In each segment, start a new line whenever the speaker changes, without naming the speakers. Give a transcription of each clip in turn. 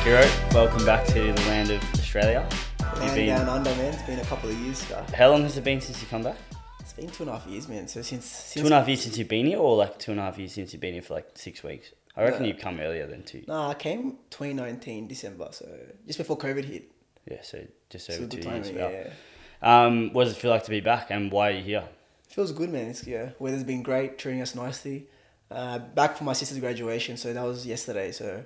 Kiro, welcome back to the land of Australia.
Down under, man. It's been a couple of years.
How long has it been since you come back?
It's been 2.5 years, man. So since
2.5 years since you've been here, or like 2.5 years since you've been here for like 6 weeks? I reckon you've come earlier than 2 years.
No, I came 2019 December, so just before COVID hit.
Yeah, so just
So
over
good
2
timing,
years.
yeah.
What does it feel like to be back, and why are you here?
Feels good, man. Weather's been great, treating us nicely. Back for my sister's graduation, so that was yesterday. So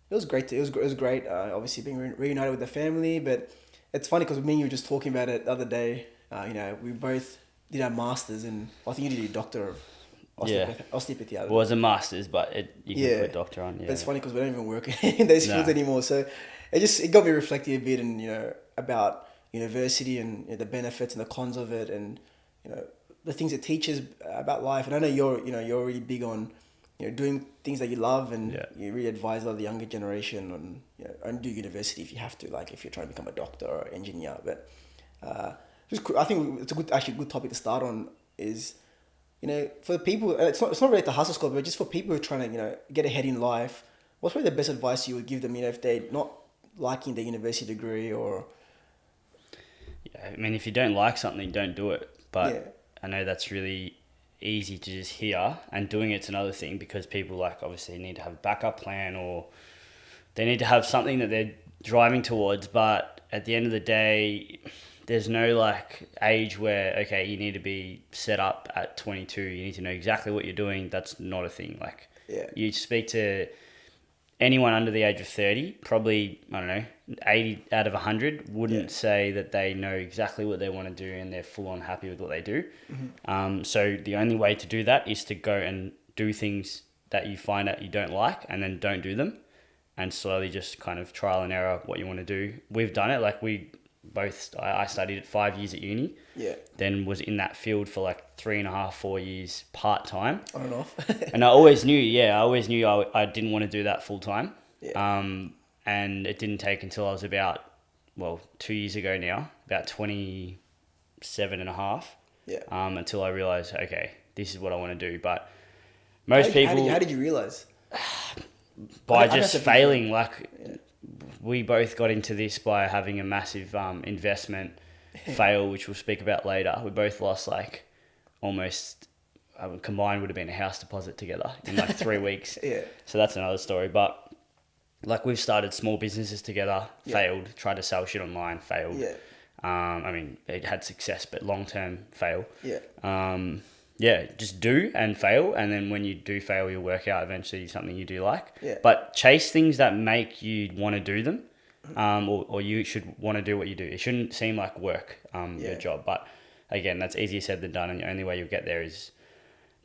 it was great. It was great. Obviously being reunited with the family, but it's funny because me and you were just talking about it the other day. We both did our masters, and I think you did your doctor of osteopathy.
Well, it was a master's, but you can put doctor on. Yeah,
but it's funny because we don't even work in those fields anymore. So it got me reflecting a bit, and about university and the benefits and the cons of it, and the things it teaches about life. And I know you're really big on doing things that you love, and you really advise a lot of the younger generation on only do university if you have to, like if you're trying to become a doctor or engineer. But I think it's a good topic to start on. Is for the people, it's not really the hustle school, but just for people who are trying to get ahead in life, what's really the best advice you would give them? If they're not liking their university degree, or
I mean, if you don't like something, don't do it. But I know that's really easy to just hear, and doing it's another thing, because people obviously need to have a backup plan, or they need to have something that they're driving towards. But at the end of the day, there's no age where you need to be set up at 22. You need to know exactly what you're doing. That's not a thing. You speak to anyone under the age of 30, probably, 80 out of 100 wouldn't say that they know exactly what they want to do and they're full on happy with what they do. Mm-hmm. So the only way to do that is to go and do things that you find that you don't like, and then don't do them, and slowly just kind of trial and error what you want to do. We've done it. I studied it 5 years at uni. Yeah. Then was in that field for 3.5, 4 years part-time.
On and off.
And I always knew I didn't want to do that full-time. Yeah. And it didn't take until I was about, 2 years ago now, about 27 and a half. Yeah. Until I realised, okay, this is what I want to do. But most people...
How did you realise?
By just failing, we both got into this by having a massive investment fail, which we'll speak about later. We both lost almost combined would have been a house deposit together in 3 weeks. Yeah. So that's another story. But we've started small businesses together, failed, tried to sell shit online, failed. Yeah. It had success, but long-term fail. Yeah. Just do and fail, and then when you do fail, you'll work out eventually something you do like. Yeah. But chase things that make you want to do them, or you should want to do what you do. It shouldn't seem like work, your job. But again, that's easier said than done, and the only way you'll get there is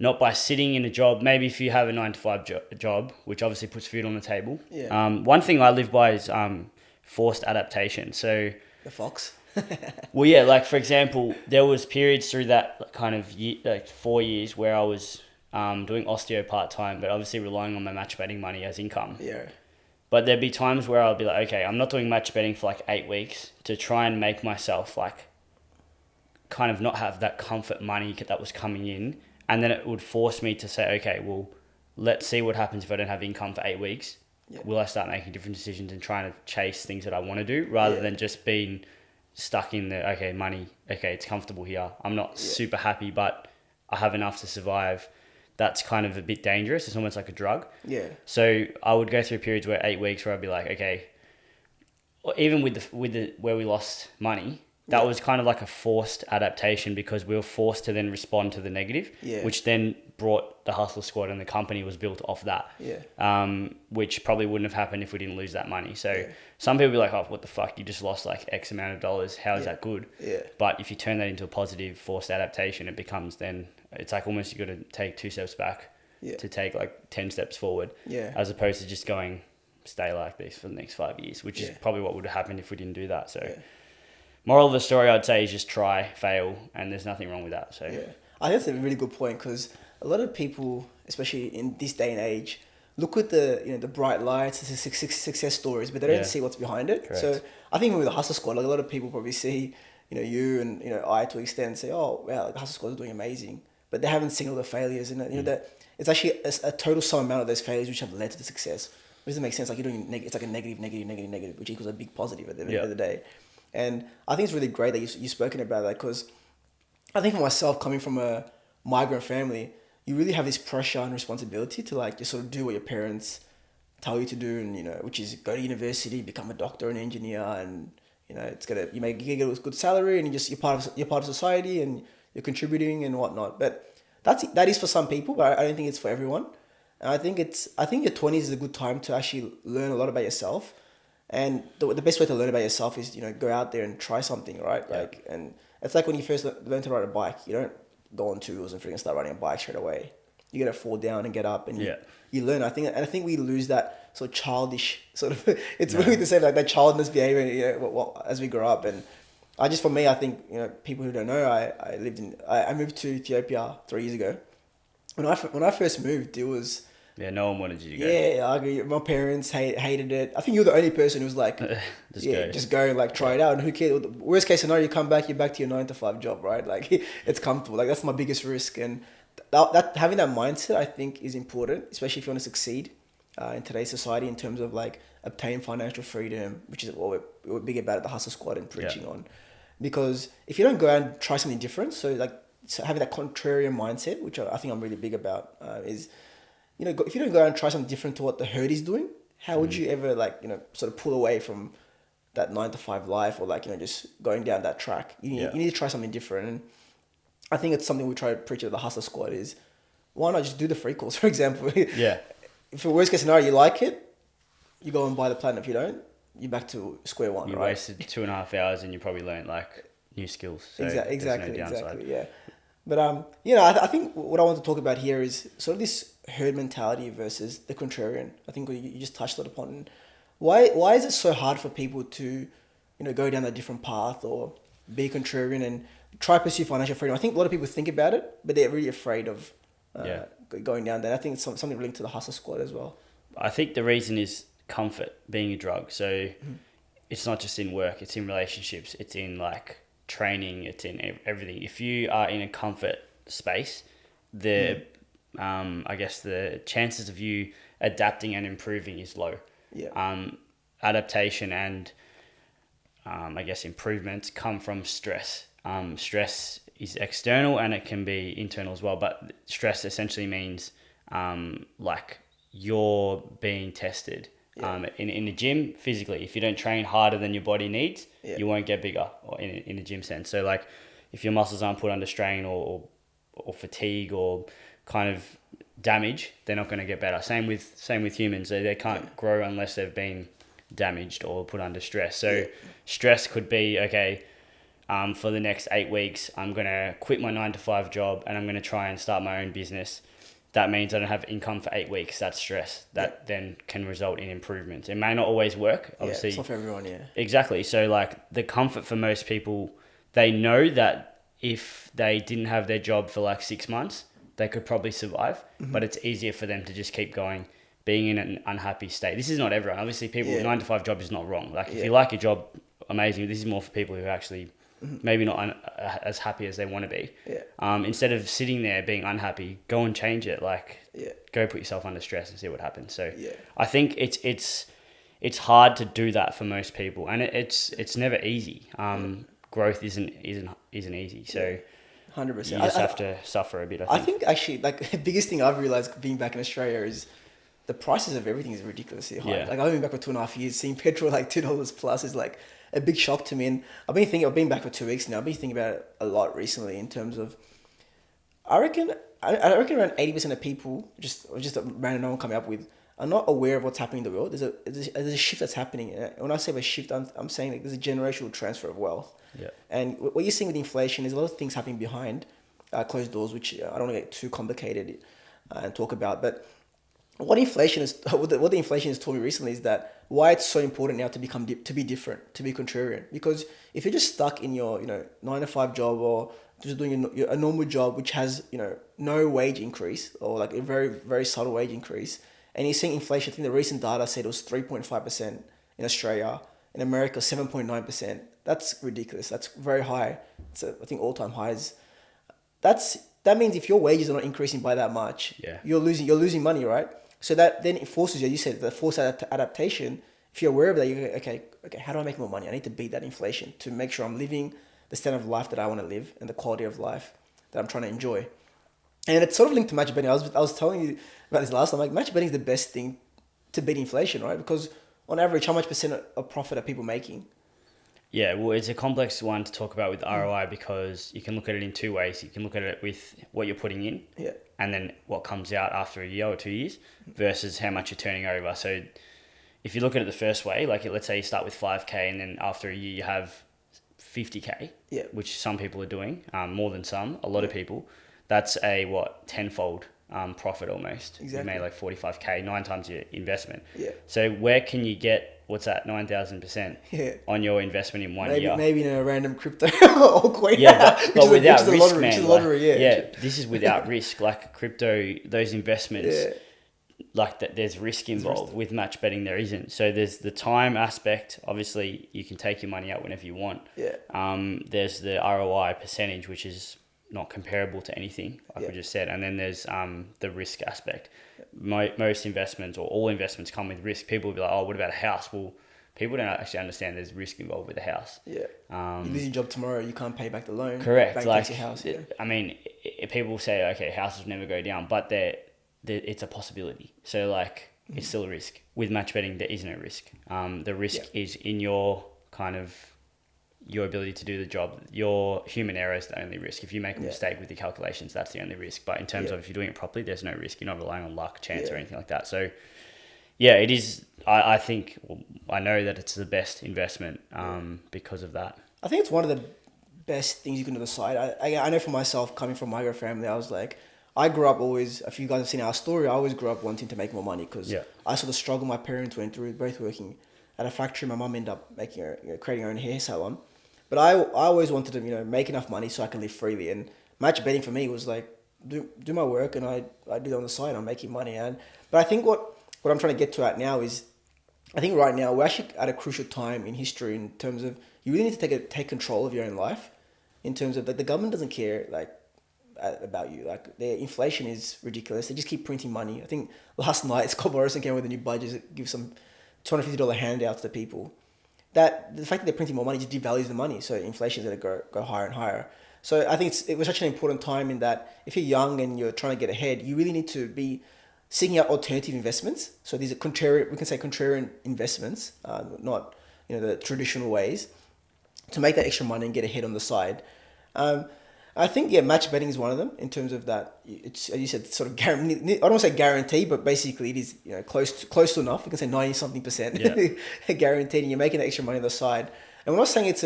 not by sitting in a job. Maybe if you have a 9-to-5 job, which obviously puts food on the table. Yeah. One thing I live by is forced adaptation. So
the fox.
Well, yeah, for example, there was periods through that kind of 4 years where I was doing osteo part-time, but obviously relying on my match betting money as income. Yeah. But there'd be times where I'll be okay, I'm not doing match betting for 8 weeks to try and make myself kind of not have that comfort money that was coming in. And then it would force me to say, okay, well, let's see what happens if I don't have income for 8 weeks. Yeah. Will I start making different decisions and trying to chase things that I want to do, rather than just being stuck in the, money, it's comfortable here. I'm not super happy, but I have enough to survive. That's kind of a bit dangerous. It's almost like a drug. Yeah. So I would go through periods where 8 weeks where I'd be okay, even with the where we lost money, that was kind of like a forced adaptation, because we were forced to then respond to the negative, which then brought the Hussla squad, and the company was built off that. Yeah. Which probably wouldn't have happened if we didn't lose that money. So some people be oh, what the fuck? You just lost X amount of dollars. How is that good? Yeah. But if you turn that into a positive forced adaptation, it becomes then, it's almost you got to take 2 steps back to take 10 steps forward. Yeah. As opposed to just going, stay like this for the next 5 years, which is probably what would have happened if we didn't do that. So moral of the story, I'd say, is just try, fail, and there's nothing wrong with that. So
I think that's a really good point, because a lot of people, especially in this day and age, look at the bright lights, the success stories, but they don't see what's behind it. Correct. So I think with the Hussla squad, a lot of people probably see you and I to an extent say, oh wow, the Hussla squad is doing amazing, but they haven't seen all the failures, and that it's actually a total sum amount of those failures which have led to the success. doesn't make sense. Like you're doing, it's like a negative, which equals a big positive at the end of the day. And I think it's really great that you've spoken about that, because I think for myself, coming from a migrant family, you really have this pressure and responsibility to like just sort of do what your parents tell you to do, and which is go to university, become a doctor, an engineer, and you get a good salary, and you're part of society, and you're contributing and whatnot. But that is for some people, but I don't think it's for everyone. And I think your 20s is a good time to actually learn a lot about yourself. And the best way to learn about yourself is, go out there and try something, right? Yeah. Like, and it's like when you first learn to ride a bike, you don't go on two wheels and freaking start riding a bike straight away. You gotta fall down and get up, and you learn. I think we lose that sort of childish sort of. It's weird to say, like, that childless behavior, as we grow up. And I think people who don't know, I moved to Ethiopia 3 years ago. When I first moved, it was.
Yeah, no one wanted you to go.
Yeah, I agree. My parents hated it. I think you're the only person who's like, just go and like try it out. And who cares? Worst case scenario, you come back, you're back to your 9-to-5 job, right? Like, it's comfortable. Like, that's my biggest risk. And that having that mindset, I think, is important, especially if you want to succeed in today's society in terms of like obtain financial freedom, which is what we're big about at the Hussla Squad and preaching on. Because if you don't go out and try something different, so having that contrarian mindset, which I think I'm really big about, is. If you don't go out and try something different to what the herd is doing, how would you ever sort of pull away from that 9-to-5 life, or just going down that track? You need to try something different. And I think it's something we try to preach at the Hussla Squad is, why not just do the free course, for example? Yeah. If the worst case scenario, you like it, you go and buy the platinum. If you don't, you're back to square one.
You wasted 2.5 hours and you probably learned new skills. So
exactly, yeah. But I think what I want to talk about here is sort of this herd mentality versus the contrarian. I think you just touched on upon. Why is it so hard for people to, go down a different path or be contrarian and try to pursue financial freedom? I think a lot of people think about it, but they're really afraid of going down there. I think it's something linked to the Hussla Squad as well.
I think the reason is comfort being a drug. So it's not just in work; it's in relationships. It's in training, it's in everything. If you are in a comfort space, the chances of you adapting and improving is low. Adaptation and improvements come from stress. Stress is external and it can be internal as well, but stress essentially means you're being tested. In the gym, physically, if you don't train harder than your body needs, you won't get bigger, or in a gym sense. So if your muscles aren't put under strain or fatigue or kind of damage, they're not going to get better. Same with humans. They can't grow unless they've been damaged or put under stress. So stress could be, for the next 8 weeks, I'm going to quit my 9-to-5 job and I'm going to try and start my own business. That means I don't have income for 8 weeks. That's stress. That then can result in improvements. It may not always work. Obviously,
it's not for everyone,
Exactly. So the comfort for most people, they know that if they didn't have their job for 6 months, they could probably survive. But it's easier for them to just keep going, being in an unhappy state. This is not everyone. Obviously, people, 9-to-5 job is not wrong. If you like your job, amazing. This is more for people who actually maybe not as happy as they want to be. Instead of sitting there being unhappy, go and change it. Go put yourself under stress and see what happens. So I think it's hard to do that for most people, and it's never easy. Growth isn't easy. So
100%.
You just have to suffer a bit.
I think actually, the biggest thing I've realized being back in Australia is the prices of everything is ridiculously high. I've been back for 2.5 years, seeing petrol $2 plus is a big shock to me. And I've been back for 2 weeks now. I've been thinking about it a lot recently in terms of, I reckon around 80% of people, just a random number coming up with, are not aware of what's happening in the world. There's a shift that's happening. And when I say a shift, I'm saying there's a generational transfer of wealth. And what you're seeing with inflation is a lot of things happening behind closed doors, which I don't want to get too complicated and talk about. But what the inflation has taught me recently is that why it's so important now to be different, to be contrarian. Because if you're just stuck in your 9-to-5 job or just doing a normal job which has no wage increase or a very, very subtle wage increase, and you're seeing inflation, I think the recent data said it was 3.5% in Australia, in America 7.9%. That's ridiculous. That's very high. It's I think all-time highs. That means if your wages are not increasing by that much, you're losing money, right? So that then it forces you, you said the forced adaptation. If you're aware of that, you go, okay, how do I make more money? I need to beat that inflation to make sure I'm living the standard of life that I want to live and the quality of life that I'm trying to enjoy. And it's sort of linked to match betting. I was telling you about this last time. Like match betting is the best thing to beat inflation, right? Because on average, how much percent of profit are people making?
Yeah, well, it's a complex one to talk about with ROI because you can look at it in two ways. You can look at it with what you're putting in, and then what comes out after a year or 2 years, versus how much you're turning over. So, if you look at it the first way, like let's say you start with 5K, and then after a year you have 50K, which some people are doing, more than some, a lot of people. That's a tenfold profit almost. Exactly. You made like 45K, 9 times your investment.
Yeah.
So where can you get 9,000% on your investment in 1 year?
Maybe in a random crypto or coin.
Yeah, but without risk,
lottery,
man.
Which is lottery,
this is without risk. Like crypto, those investments, like that, there's risk involved. With match betting, there isn't. So there's the time aspect. Obviously, you can take your money out whenever you want.
Yeah.
There's the ROI percentage, which is not comparable to anything, like we just said. And then there's the risk aspect. Most investments or all investments come with risk. People will be like, oh, what about a house? Well, people don't actually understand there's risk involved with a house.
Yeah. You lose your job tomorrow, you can't pay back the loan.
Correct.
Bank
like,
takes your house.
I mean, people say, okay, houses never go down, but it's a possibility. So like, it's still a risk. With match betting, there isn't a risk. The risk is in your kind of your ability to do the job. Your human error is the only risk. If you make a mistake with your calculations, that's the only risk. But in terms of if you're doing it properly, there's no risk. You're not relying on luck, chance, or anything like that. So, yeah, it is. I think, I know that it's the best investment because of that.
I think it's one of the best things you can do on the side. I know for myself, coming from my family, I was like, I grew up always, if you guys have seen our story, I always grew up wanting to make more money because I saw the struggle my parents went through, both working at a factory. My mum ended up creating her own hair salon. But I always wanted to, make enough money so I can live freely. And match betting for me was like, do my work and I do it on the side. I'm making money. But I think what I'm trying to get to at now is, I think right now we're actually at a crucial time in history in terms of you really need to take control of your own life. In terms of the government doesn't care about you. Like their inflation is ridiculous. They just keep printing money. I think last night Scott Morrison came with a new budget that gives some $250 handouts to people. That the fact that they're printing more money just devalues the money, so inflation is going to go higher and higher. So I think it was such an important time in that if you're young and you're trying to get ahead, you really need to be seeking out alternative investments. So these are contrarian investments, not the traditional ways, to make that extra money and get ahead on the side. I think match betting is one of them in terms of that. It's, as you said, sort of guarantee. I don't want to say guarantee, but basically it is close to enough. You can say 90-something% guaranteed, and you're making that extra money on the side. And we're not saying it's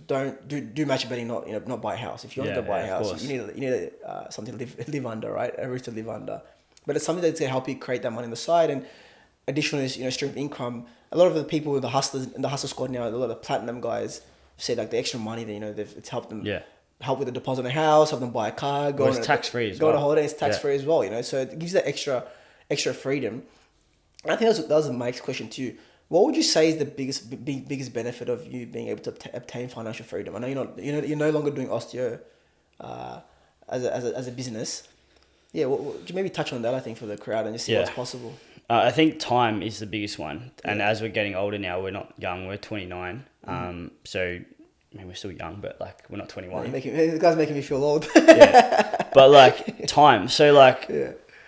don't do match betting, not buy a house. If you want to buy a house, you need something to live under, right? A roof to live under. But it's something that's going to help you create that money on the side. And additionally, stream of income. A lot of the people in the Hussla squad now, a lot of the platinum guys said like the extra money that it's helped them. Yeah. Help with the deposit on a house, help them buy a car,
it's tax free as well.
Go on a holiday, it's tax free as well, So it gives you that extra freedom. And I think that was Mike's question to you. What would you say is the biggest benefit of you being able to obtain financial freedom? I know you're no longer doing osteo as a business. Yeah, would you maybe touch on that? I think for the crowd and just see what's possible.
I think time is the biggest one, and as we're getting older now, we're not young. We're 29, so. I mean, we're still young, but we're not 21.
The guy's making me feel old.
But time. So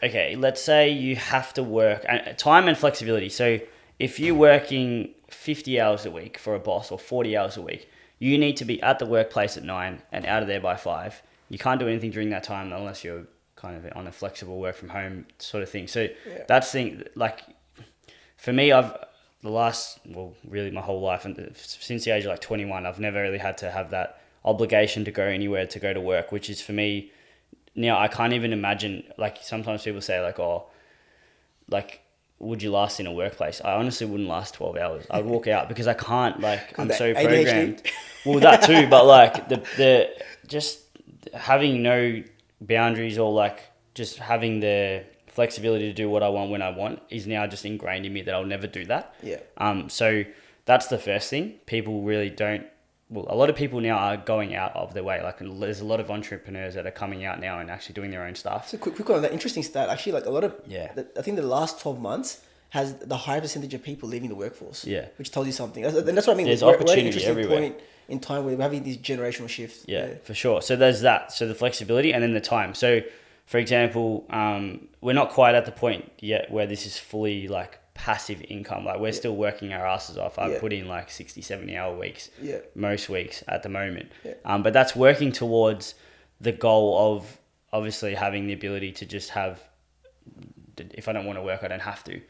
okay, let's say you have to work, time and flexibility. So if you're working 50 hours a week for a boss or 40 hours a week, you need to be at the workplace at 9 and out of there by 5. You can't do anything during that time unless you're kind of on a flexible work from home sort of thing. So that's the thing, for me, really my whole life, and since the age of 21, I've never really had to have that obligation to go anywhere, to go to work, which is for me now, I can't even imagine. Sometimes people say would you last in a workplace? I honestly wouldn't last 12 hours. I'd walk out because I can't, I'm so programmed. Well, that too, but the just having no boundaries or just having the flexibility to do what I want when I want is now just ingrained in me that I'll never do that.
Yeah.
So that's the first thing. People really don't well, a lot of people now are going out of their way. Like there's a lot of entrepreneurs that are coming out now and actually doing their own stuff.
So quick on that interesting stat. Actually, like a lot of,
Yeah.
I think the last 12 months has the higher percentage of people leaving the workforce.
Yeah.
Which tells you something. And that's what I mean.
There's
we're at an
opportunity
interesting
everywhere.
point in time where we're having these generational shifts.
Yeah, for sure. So there's that. So the flexibility and then the time. So, for example, we're not quite at the point yet where this is fully like passive income. Like we're still working our asses off. I put in like 60, 70 hour weeks most weeks at the moment. But that's working towards the goal of obviously having the ability to just have, if I don't want to work, I don't have to.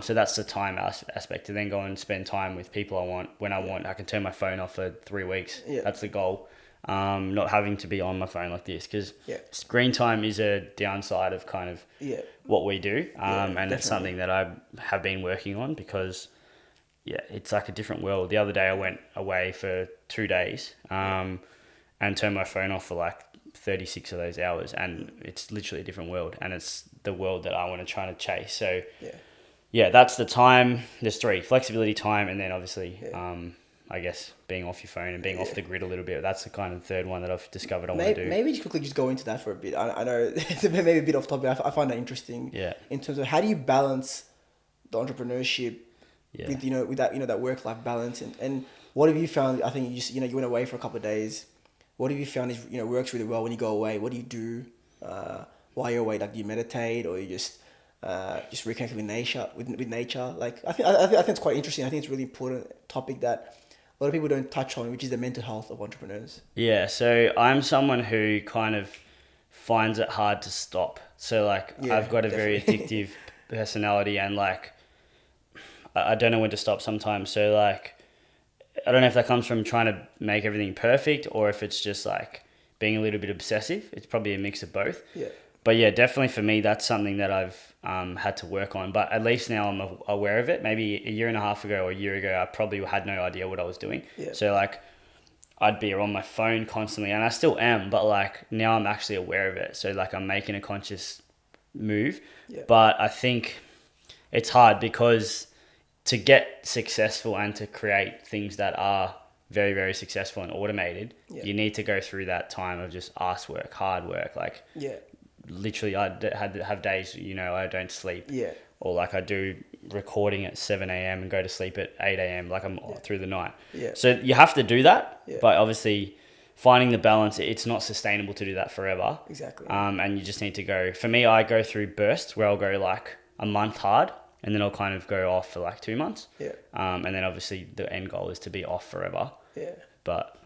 So that's the time aspect, to then go and spend time with people I want when I want. I can turn my phone off for 3 weeks. That's the goal. Not having to be on my phone like this, because screen time is a downside of kind of what we do. And definitely. It's something that I have been working on, because it's like a different world. The other day I went away for 2 days and turned my phone off for like 36 of those hours, and it's literally a different world, and it's the world that I want to try to chase. So that's the time. There's 3: flexibility, time, and then obviously I guess being off your phone and being off the grid a little bit. That's the kind of third one that I've discovered I want to do.
Maybe just quickly go into that for a bit. I know it's maybe a bit off topic. I find that interesting. In terms of how do you balance the entrepreneurship with with that that work-life balance, and what have you found? I think you went away for a couple of days. What have you found is works really well when you go away? What do you do while you're away? Like, do you meditate, or you just reconnect with nature? With nature, like I think it's quite interesting. I think it's a really important topic that a lot of people don't touch on, which is the mental health of entrepreneurs. Yeah,
so I'm someone who kind of finds it hard to stop. So like I've got a very addictive personality, and like I don't know when to stop sometimes. So like I don't know if that comes from trying to make everything perfect, or if it's just like being a little bit obsessive. It's probably a mix of both. But definitely for me, that's something that I've had to work on. But at least now I'm aware of it. Maybe a year and a half ago or a year ago, I probably had no idea what I was doing. So like I'd be on my phone constantly, and I still am, but like now I'm actually aware of it. So like I'm making a conscious move. But I think it's hard, because to get successful and to create things that are very, very successful and automated, you need to go through that time of just ass work, hard work. Like literally I had to have days, I don't sleep. Or like I do recording at 7 a.m. and go to sleep at 8 a.m. Like I'm through the night. So you have to do that. But obviously finding the balance, it's not sustainable to do that forever.
Exactly.
And you just need to go, for me, I go through bursts where I'll go like a month hard, and then I'll kind of go off for like 2 months. And then obviously the end goal is to be off forever. But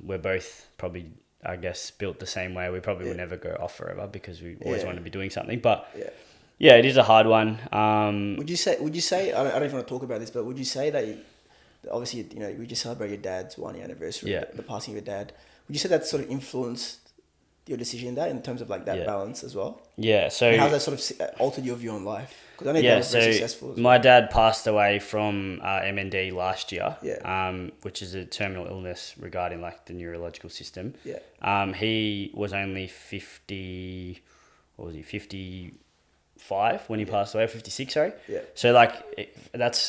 we're both probably, I guess, built the same way. We probably would never go off forever, because we always want to be doing something. But it is a hard one.
Would you say, I don't even want to talk about this, but would you say that obviously, we just celebrated your dad's 1 year anniversary, the passing of your dad. Would you say that sort of influenced your decision in terms of like that balance as well?
So
and how's that sort of altered your view on life? Because I know that was very successful as well.
My dad passed away from MND last year, which is a terminal illness regarding like the neurological system. He was only 50, what was he, 55 when he passed away, 56, sorry. So like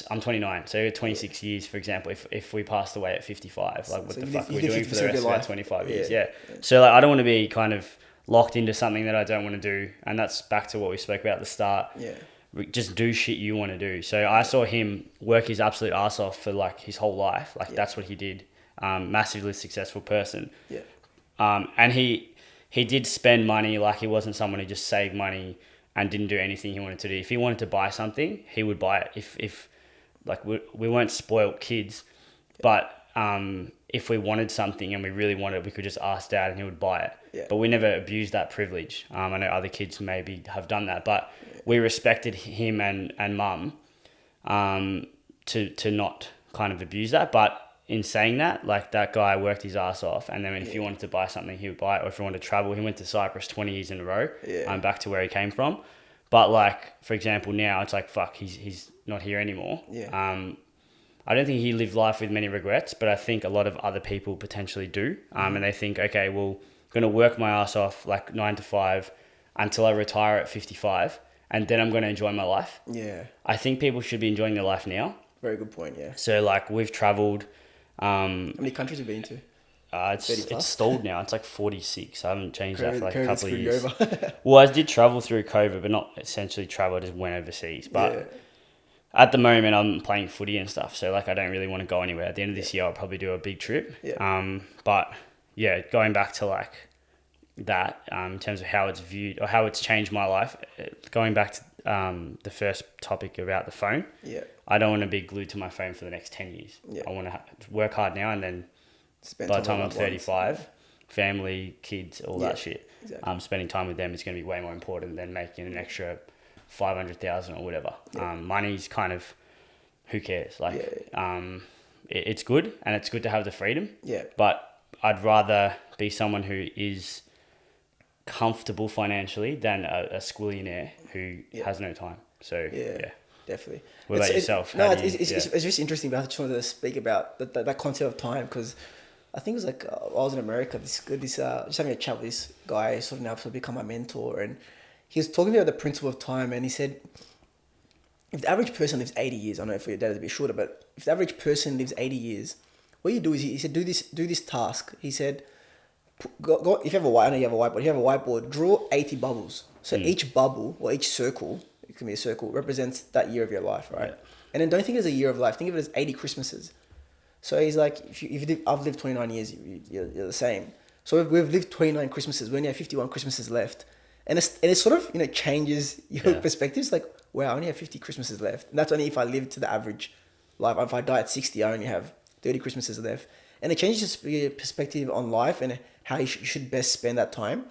I'm 29, so 26 years, for example, if we passed away at 55, like what the fuck are we doing for the rest of our 25 years? So like I don't want to be kind of locked into something that I don't want to do, and that's back to what we spoke about at the start. Just do shit you want to do. So I saw him work his absolute ass off for like his whole life. Like that's what he did. Massively successful person. And he did spend money. Like he wasn't someone who just saved money and didn't do anything he wanted to do. If he wanted to buy something, he would buy it. If like we weren't spoiled kids, but if we wanted something and we really wanted it, we could just ask dad and he would buy it. But we never abused that privilege. I know other kids maybe have done that, but we respected him and mum to not kind of abuse that. But in saying that, like that guy worked his ass off, and then if he wanted to buy something, he would buy it. Or if he wanted to travel, he went to Cyprus 20 years in a row, back to where he came from. But like, for example, now it's like, fuck, he's not here anymore. I don't think he lived life with many regrets, but I think a lot of other people potentially do. And they think, okay, well, I'm going to work my ass off like 9 to 5 until I retire at 55, and then I'm going to enjoy my life. I think people should be enjoying their life now.
Very good point,
So like we've traveled,
How many countries have you been to?
It's stalled now. It's like 46. I haven't changed that for like a couple of
years.
Well, I did travel through COVID, but not essentially travel. I just went overseas. But at the moment, I'm playing footy and stuff, so like I don't really want to go anywhere. At the end of this year, I'll probably do a big trip. But yeah, going back to like that in terms of how it's viewed or how it's changed my life. Going back to the first topic about the phone. I don't want to be glued to my phone for the next 10 years. I want to work hard now and then by the time I'm 35, family, kids, all that shit. Exactly. Spending time with them is going to be way more important than making an extra 500,000 or whatever. Money's kind of, who cares? Like, it's good and it's good to have the freedom. But I'd rather be someone who is comfortable financially than a squillionaire who has no time. So
definitely.
What about yourself?
It's just interesting. But I just wanted to speak about that concept of time because I think it was like I was in America. Just having a chat with this guy, sort of now to become my mentor, and he was talking about the principle of time, and he said, if the average person lives 80 years, I don't know if your data is a bit shorter, but if the average person lives 80 years, what you do is he said do this task. He said, go if you have a whiteboard, I know you have a whiteboard. If you have a whiteboard, draw 80 bubbles. So each bubble or each circle, it can be a circle, represents that year of your life, right? And then don't think of it as a year of life. Think of it as 80 Christmases. So he's like, I've lived 29 years, you're the same. So we've lived 29 Christmases. We only have 51 Christmases left. And it sort of, changes your perspectives. Like, wow, I only have 50 Christmases left. And that's only if I live to the average life. If I die at 60, I only have 30 Christmases left. And it changes your perspective on life and how you should best spend that time.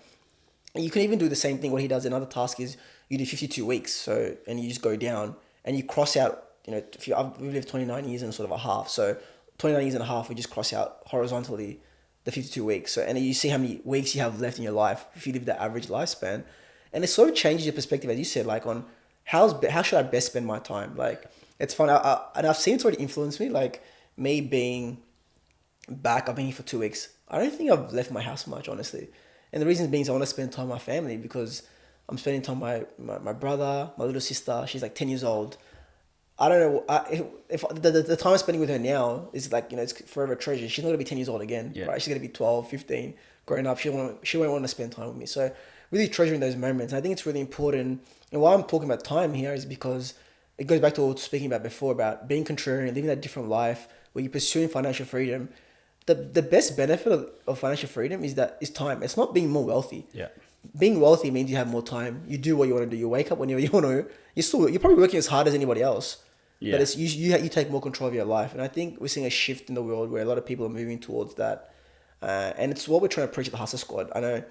And you can even do the same thing. What he does, another task is you do 52 weeks. So, and you just go down and you cross out, we've lived 29 years and sort of a half. So 29 years and a half, we just cross out horizontally the 52 weeks. So, and you see how many weeks you have left in your life if you live the average lifespan. And it sort of changes your perspective, as you said, like on how should I best spend my time? Like, it's fun. And I've seen it's already influenced me. Like, me being back, I've been here for 2 weeks. I don't think I've left my house much, honestly. And the reason being is I want to spend time with my family because I'm spending time with my brother, my little sister. She's like 10 years old. I don't know if the time I'm spending with her now is like, it's forever treasure. She's not going to be 10 years old again, right? She's going to be 12, 15, growing up. She won't want to spend time with me. So really treasuring those moments. And I think it's really important. And why I'm talking about time here is because it goes back to what I was speaking about before about being contrarian, living that different life where you're pursuing financial freedom. The best benefit of financial freedom is time. It's not being more wealthy. Being wealthy means you have more time. You do what you want to do. You wake up whenever you want to. You're probably working as hard as anybody else. But it's you take more control of your life. And I think we're seeing a shift in the world where a lot of people are moving towards that. And it's what we're trying to preach at the Hussla Squad. I know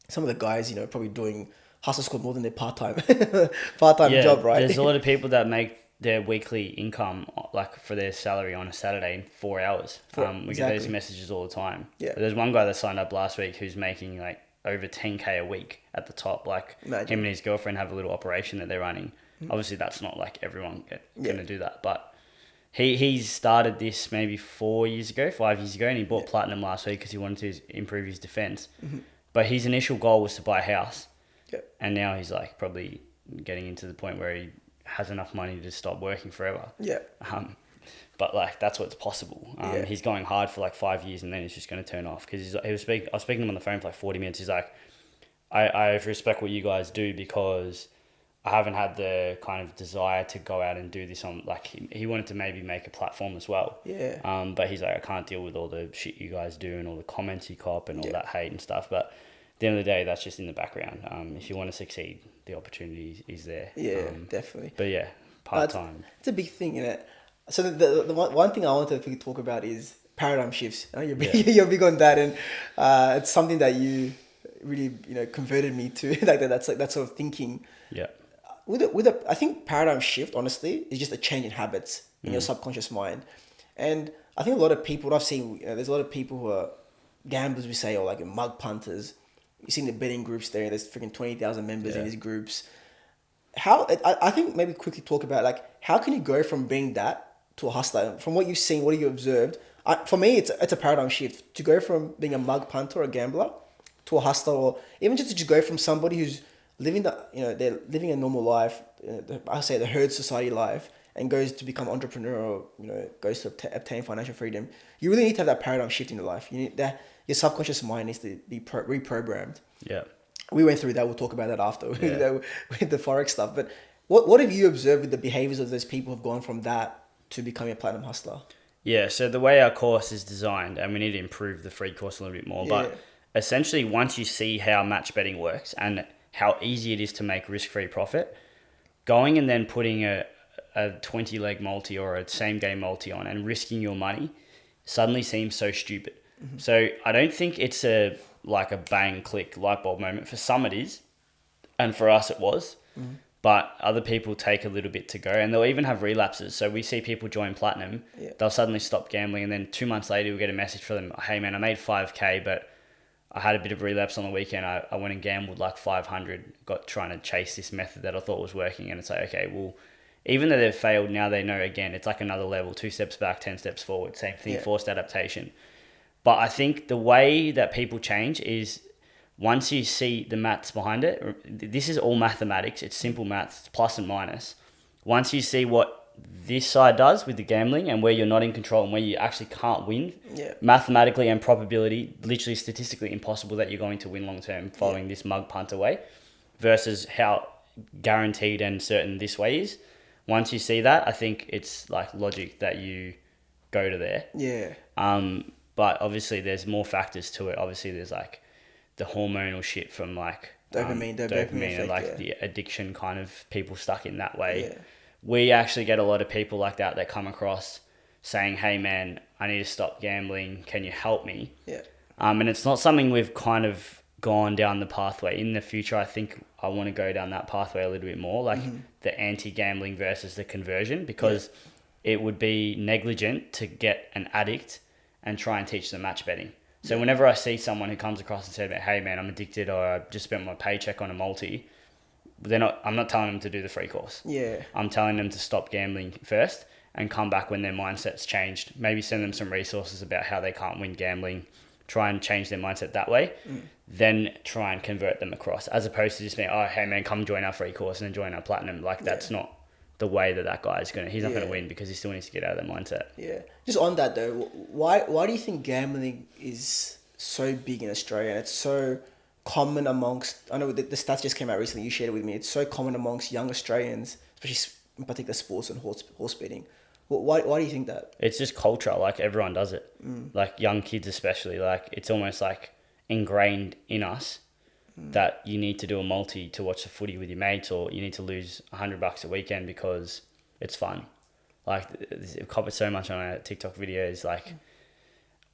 some of the guys, probably doing Hussla Squad more than their part-time job, right?
There's a lot of people that make their weekly income like for their salary on a Saturday in 4 hours. We get those messages all the time. But there's one guy that signed up last week who's making like over 10K a week at the top. Like him and his girlfriend have a little operation that they're running. Obviously that's not like everyone going to do that, but he's started this maybe 5 years ago, and he bought platinum last week because he wanted to improve his defense. But his initial goal was to buy a house. And now he's like probably getting into the point where he has enough money to stop working forever. But like that's what's possible. He's going hard for like 5 years and then he's just going to turn off because I was speaking to him on the phone for like 40 minutes. He's like, I respect what you guys do because I haven't had the kind of desire to go out and do this on like he wanted to maybe make a platform as well. But he's like, I can't deal with all the shit you guys do and all the comments you cop and all that hate and stuff. But at the end of the day, that's just in the background. If you want to succeed, the opportunity is there.
Definitely.
But part-time.
It's a big thing, isn't it? So the one thing I wanted to talk about is paradigm shifts. I know you're big on that, and it's something that you really converted me to like that. That's like that sort of thinking. I think paradigm shift honestly is just a change in habits in your subconscious mind, and I think a lot of people what I've seen there's a lot of people who are gamblers, we say, or like mug punters. You see in the betting groups there's freaking 20,000 members in these groups. I think maybe quickly talk about like how can you go from being that to a hustler? From what you've seen, what have you observed? For me, it's a paradigm shift to go from being a mug punter or a gambler to a hustler, or even just to go from somebody who's living they're living a normal life, I say the herd society life, and goes to become entrepreneur, or goes to obtain financial freedom, you really need to have that paradigm shift in your life. You need that your subconscious mind needs to be reprogrammed.
Yeah.
We went through that. We'll talk about that after with the forex stuff. But what have you observed with the behaviors of those people who've gone from that to becoming a platinum hustler?
Yeah, so the way our course is designed, and we need to improve the free course a little bit more, but essentially once you see how match betting works and how easy it is to make risk-free profit, going and then putting a 20-leg multi or a same-game multi on and risking your money suddenly seems so stupid. Mm-hmm. So I don't think it's a bang, click, light bulb moment. For some it is, and for us it was. Mm-hmm. But other people take a little bit to go, and they'll even have relapses. So we see people join platinum, they'll suddenly stop gambling, and then 2 months later we'll get a message from them, hey man, I made 5K, but I had a bit of relapse on the weekend. I went and gambled like 500, got trying to chase this method that I thought was working. And it's like, okay, well, even though they've failed, now they know again, it's like another level, 2 steps back, 10 steps forward, same thing, forced adaptation. But I think the way that people change is once you see the maths behind it, this is all mathematics. It's simple maths, it's plus and minus. Once you see what this side does with the gambling and where you're not in control and where you actually can't win, mathematically and probability, literally statistically impossible that you're going to win long term following this mug punt away, versus how guaranteed and certain this way is. Once you see that, I think it's like logic that you go to there.
Yeah.
But obviously there's more factors to it. Obviously there's like the hormonal shit from like
dopamine effect,
and like the addiction kind of people stuck in that way. Yeah. We actually get a lot of people like that come across saying, hey man, I need to stop gambling. Can you help me?
Yeah.
And it's not something we've kind of gone down the pathway. In the future, I think I want to go down that pathway a little bit more, like the anti-gambling versus the conversion, because it would be negligent to get an addict and try and teach them match betting. So whenever I see someone who comes across and says, hey man, I'm addicted, or I just spent my paycheck on a multi, I'm not telling them to do the free course.
Yeah.
I'm telling them to stop gambling first and come back when their mindset's changed. Maybe send them some resources about how they can't win gambling, try and change their mindset that way, then try and convert them across, as opposed to just being, oh, hey man, come join our free course and then join our platinum. Like that's not the way that guy is he's not going to win, because he still needs to get out of that mindset.
Yeah. Just on that though, why do you think gambling is so big in Australia and it's so common amongst, I know the stats just came out recently, you shared it with me, it's so common amongst young Australians, especially in particular sports and horse betting. Why do you think that?
It's just culture, like everyone does it. Like young kids especially, like it's almost like ingrained in us that you need to do a multi to watch the footy with your mates, or you need to lose $100 a weekend because it's fun. Like it copied so much on our TikTok videos, like,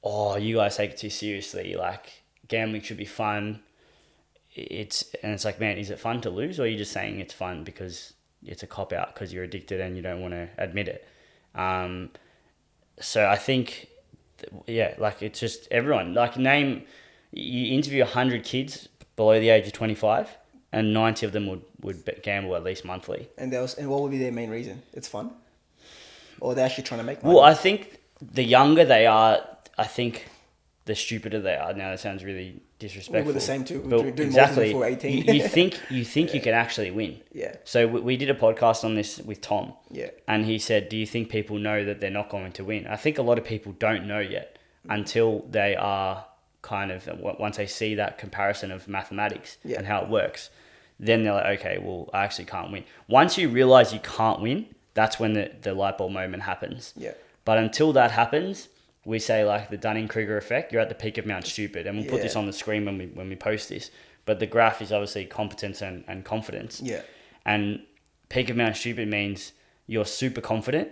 oh, you guys take it too seriously, like gambling should be fun. It's like, man, is it fun to lose, or are you just saying it's fun because it's a cop out because you're addicted and you don't want to admit it? So I think, like it's just everyone, like you interview 100 kids below the age of 25 and 90 of them would gamble at least monthly. And
what would be their main reason? It's fun? Or they're actually trying to make money?
Well, I think the younger they are, I think the stupider they are. Now that sounds really disrespectful.
We're the same too.
We're doing exactly. More than 18. you think you can actually win.
Yeah.
So we did a podcast on this with Tom.
Yeah.
And he said, do you think people know that they're not going to win? I think a lot of people don't know yet until they are kind of, once they see that comparison of mathematics and how it works, then they're like, okay, well, I actually can't win. Once you realize you can't win, that's when the light bulb moment happens.
Yeah.
But until that happens, we say like the Dunning Kruger effect, you're at the peak of Mount Stupid. And we'll put this on the screen when we post this. But the graph is obviously competence and confidence.
Yeah.
And peak of Mount Stupid means you're super confident,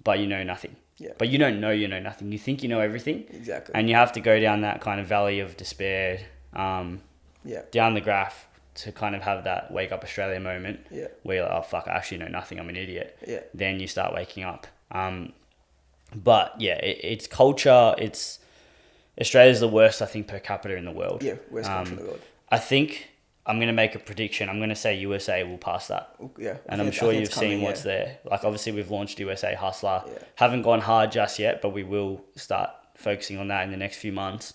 but you know nothing.
Yeah.
But you don't know you know nothing. You think you know everything.
Exactly.
And you have to go down that kind of valley of despair, down the graph to kind of have that wake up Australia moment where you're like, oh fuck, I actually know nothing, I'm an idiot.
Yeah.
Then you start waking up. But yeah, it's culture. Australia's the worst, I think, per capita in the world.
Yeah, worst country in the world.
I think I'm going to make a prediction. I'm going to say USA will pass that.
Yeah.
And I'm sure you've seen what's there. Like, obviously, we've launched USA Hussla. Yeah. Haven't gone hard just yet, but we will start focusing on that in the next few months.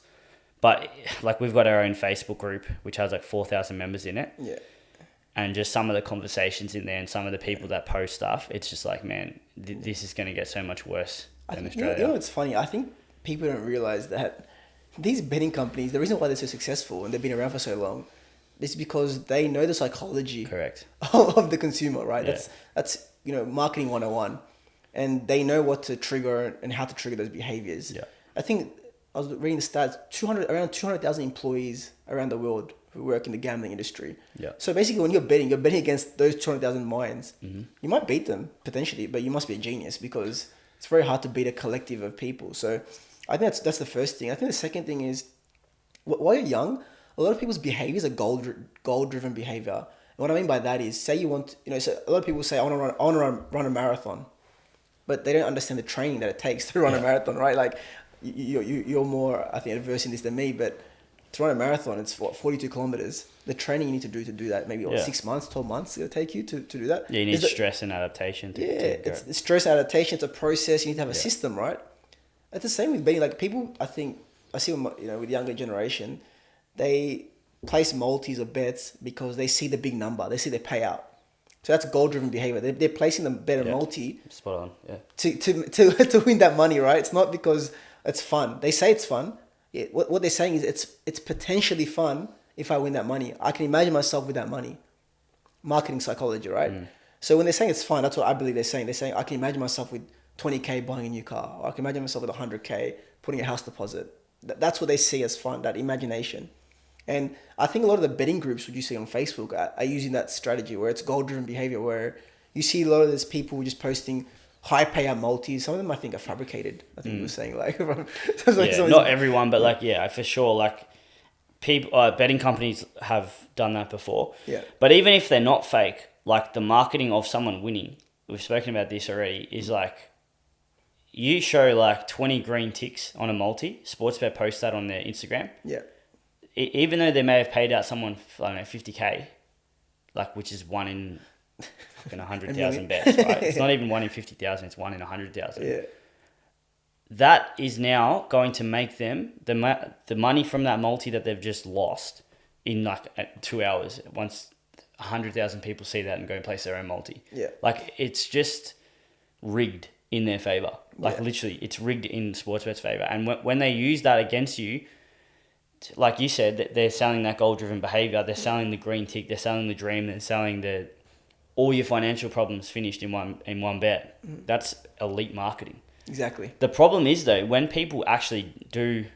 But, like, we've got our own Facebook group, which has, like, 4,000 members in it.
Yeah.
and just some of the conversations in there and some of the people that post stuff, it's just like, man, this is going to get so much worse than Australia.
You know what's funny? I think people don't realize that these betting companies, the reason why they're so successful and they've been around for so long is because they know the psychology
Correct.
of the consumer, right?
Yeah.
That's marketing 101. And they know what to trigger and how to trigger those behaviors.
Yeah.
I think I was reading the stats, around 200,000 employees around the world who work in the gambling industry.
Yeah.
So basically when you're betting against those 200,000 minds.
Mm-hmm.
You might beat them potentially, but you must be a genius because it's very hard to beat a collective of people. So I think that's the first thing. I think the second thing is while you're young, a lot of people's behaviors are goal-driven behavior. And what I mean by that is, say you want, so a lot of people say, I want to run a marathon, but they don't understand the training that it takes to run a marathon, right? Like you're more, I think, adverse in this than me, but to run a marathon, it's 42 kilometers. The training you need to do that, maybe 6 months, 12 months, it'll take you to do that.
Yeah, you need stress and adaptation.
It's stress adaptation. It's a process. You need to have a system, right? It's the same with betting. Like people, I think, I see with the younger generation, they place multis or bets because they see the big number. They see the payout. So that's goal-driven behavior. They're placing the bet on multi.
Spot on. Yeah.
To win that money, right? It's not because it's fun. They say it's fun. Yeah, what they're saying is it's potentially fun if I win that money. I can imagine myself with that money. Marketing psychology, right? So when they're saying it's fun, that's what I believe they're saying. They're saying I can imagine myself with 20K buying a new car. Or I can imagine myself with 100K putting a house deposit. That's what they see as fun, that imagination. And I think a lot of the betting groups you see on Facebook are using that strategy where it's goal-driven behavior, where you see a lot of these people just posting high payout multis. Some of them I think are fabricated. I think you were saying
not everyone, but for sure. People, betting companies have done that before.
Yeah.
But even if they're not fake, like the marketing of someone winning, we've spoken about this already, is like you show like 20 green ticks on a multi. Sportsbet posts that on their Instagram.
Yeah.
Even though they may have paid out someone, I don't know, 50K, which is one in 100,000 bets, right? It's not even one in 50,000, it's one in 100,000.
Yeah.
That is now going to make them, the money from that multi that they've just lost in 2 hours, once 100,000 people see that and go and place their own multi.
Yeah.
It's just rigged in their favour. Literally, it's rigged in Sportsbet's favour. And when they use that against you, like you said, they're selling that goal-driven behaviour. They're selling the green tick. They're selling the dream. They're selling all your financial problems finished in one bet. That's elite marketing.
Exactly.
The problem is though, when people actually do,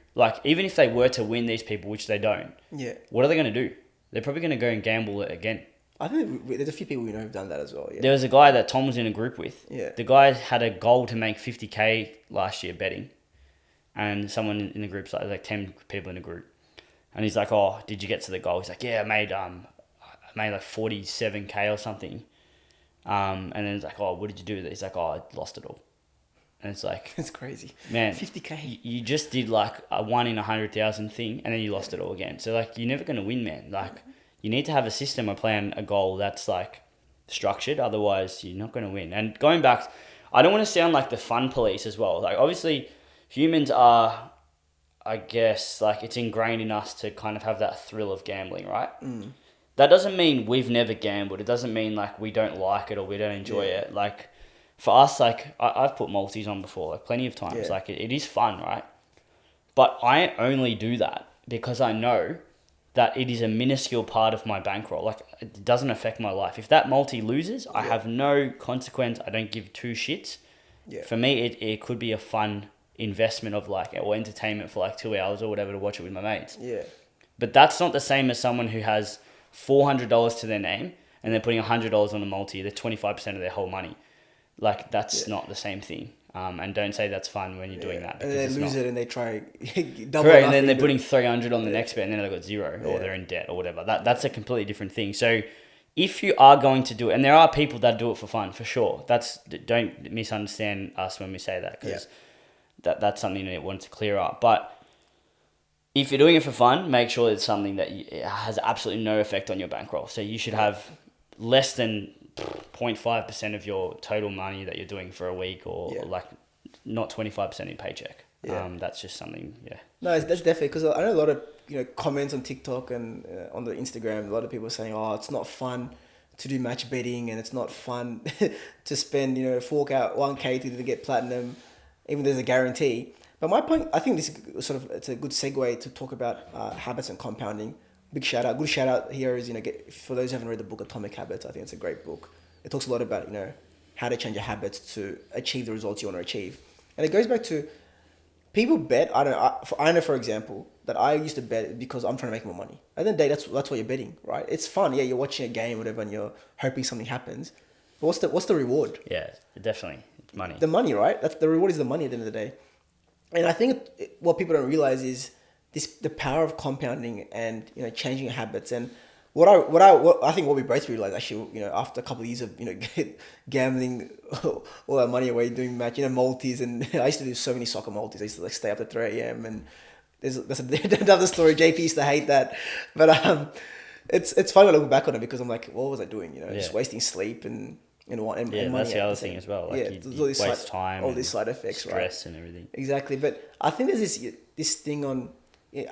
even if they were to win these people, which they don't.
Yeah.
What are they going to do? They're probably going to go and gamble it again.
I think there's a few people we know who've done that as well. Yeah.
There was a guy that Tom was in a group with.
Yeah.
The guy had a goal to make 50K last year betting, and someone in the group's like 10 people in the group. And he's like, "Oh, did you get to the goal?" He's like, "Yeah, I made like 47K or something." And then it's like, "Oh, what did you do with it?" He's like, "Oh, I lost it all." And it's like,
it's crazy,
man.
50K.
You just did like a 1 in 100,000 thing, and then you lost it all again. So you're never gonna win, man. You need to have a system, a plan, a goal that's structured. Otherwise, you're not gonna win. And going back, I don't want to sound like the fun police as well. Obviously, humans are, I guess, it's ingrained in us to kind of have that thrill of gambling, right? That doesn't mean we've never gambled. It doesn't mean we don't like it or we don't enjoy it. For us, I've put multis on before, plenty of times.
Yeah.
It is fun, right? But I only do that because I know that it is a minuscule part of my bankroll. It doesn't affect my life. If that multi loses, I have no consequence. I don't give two shits.
Yeah.
For me, it could be a fun investment of or entertainment for 2 hours or whatever to watch it with my mates.
Yeah.
But that's not the same as someone who has $400 to their name and they're putting $100 on a multi. They're 25% of their whole money. That's not the same thing. And don't say that's fun when you're doing that.
And they lose it and they try double.
Correct, and then they're putting 300 on the next bet and then they've got zero or they're in debt or whatever. That's a completely different thing. So if you are going to do it, and there are people that do it for fun, for sure. Don't misunderstand us when we say that, because that's something that I want to clear up. But if you're doing it for fun, make sure it's something that has absolutely no effect on your bankroll. So you should have less than 0.5% of your total money that you're doing for a week, or not 25% in paycheck. That's just something.
No, that's definitely, because I know a lot of comments on TikTok and on the Instagram. A lot of people saying, "Oh, it's not fun to do match betting, and it's not fun to spend, fork out 1K to get platinum, even though there's a guarantee. But my point, I think this is it's a good segue to talk about habits and compounding. Good shout out here is, for those who haven't read the book Atomic Habits, I think it's a great book. It talks a lot about, how to change your habits to achieve the results you want to achieve. And it goes back to people bet. I know, for example, that I used to bet because I'm trying to make more money. At the end of the day, that's what you're betting, right? It's fun. Yeah, you're watching a game, whatever, and you're hoping something happens. But what's the reward?
Yeah, definitely. It's money.
The money, right? That's the reward is the money at the end of the day. And I think what people don't realize is the power of compounding and changing your habits. And what I think what we both realized actually, after a couple of years of gambling all our money away doing match, multis, and I used to do so many soccer multis. I used to stay up at 3 a.m. and that's another story. JP used to hate that, but it's funny when I look back on it because I'm like, what was I doing? Just wasting sleep and money.
That's the other thing as well. Like you waste time,
all these side effects,
stress,
right?
And everything.
Exactly, but I think there's this thing on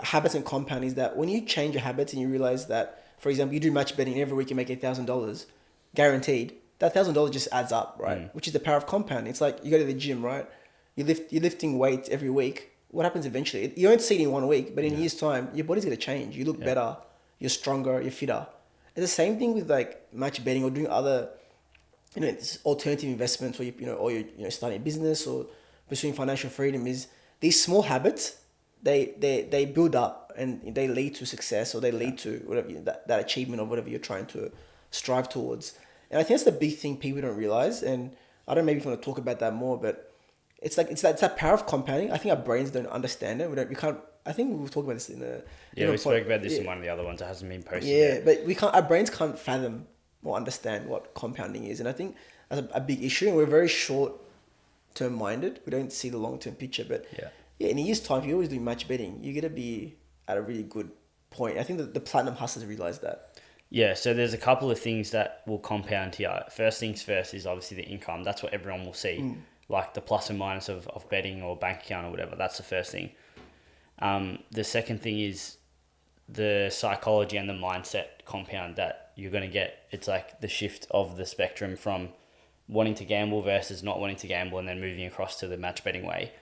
habits and compounding is that when you change your habits and you realize that, for example, you do match betting every week, you make $1,000 guaranteed. That $1,000 just adds up, right? Which is the power of compounding. It's like you go to the gym, right? You're lifting weights every week. What happens eventually? You don't see it in 1 week, but in a year's time, your body's gonna change. You look better. You're stronger. You're fitter. It's the same thing with like match betting or doing other, alternative investments, or you're starting a business or pursuing financial freedom. Is these small habits, they build up and they lead to success, or they lead to whatever that achievement of whatever you're trying to strive towards. And I think that's the big thing people don't realize. And I don't maybe if you want to talk about that more, but it's that power of compounding. I think our brains don't understand it. We can't. I think we've talked about this in a
we spoke about this in one of the other ones that hasn't been posted
yet. But we can't. Our brains can't fathom or understand what compounding is, and I think that's a big issue. And we're very short-term minded. We don't see the long-term picture. But in a year's time, if you're always doing match betting, you're gonna be at a really good point. I think that the platinum hustlers realize that.
Yeah, so there's a couple of things that will compound here. First things first is obviously the income. That's what everyone will see. Like the plus and minus of betting or bank account or whatever. That's the first thing. The second thing is the psychology and the mindset compound that you're going to get. It's like the shift of the spectrum from wanting to gamble versus not wanting to gamble and then moving across to the match betting way.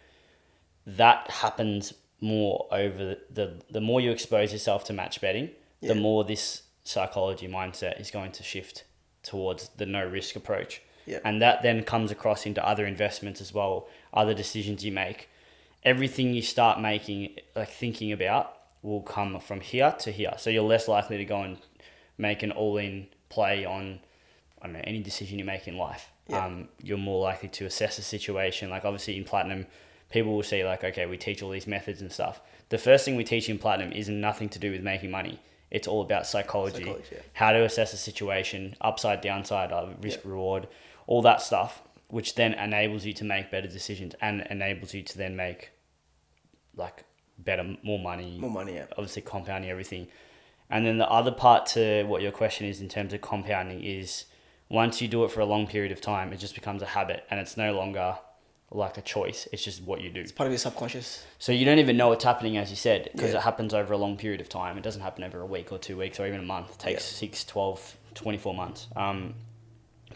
That happens more over the more you expose yourself to match betting, the more this psychology mindset is going to shift towards the no risk approach. And that then comes across into other investments as well, other decisions you make. Everything you start making, like thinking about, will come from here to here. So you're less likely to go and make an all-in play on, I don't know, any decision you make in life. You're more likely to assess a situation. Like obviously in Platinum, people will say like, okay, we teach all these methods and stuff. The first thing we teach in Platinum is nothing to do with making money. It's all about psychology. How to assess a situation, upside, downside, risk, reward, all that stuff, which then enables you to make better decisions and enables you to then make like better, more money. Obviously compounding everything. And then the other part to what your question is in terms of compounding is once you do it for a long period of time, it just becomes a habit and it's no longer like a choice. It's just what you do. It's
part of your subconscious.
So you don't even know what's happening, as you said, because it happens over a long period of time. It doesn't happen over a week or 2 weeks or even a month. It takes 6, 12, 24 months.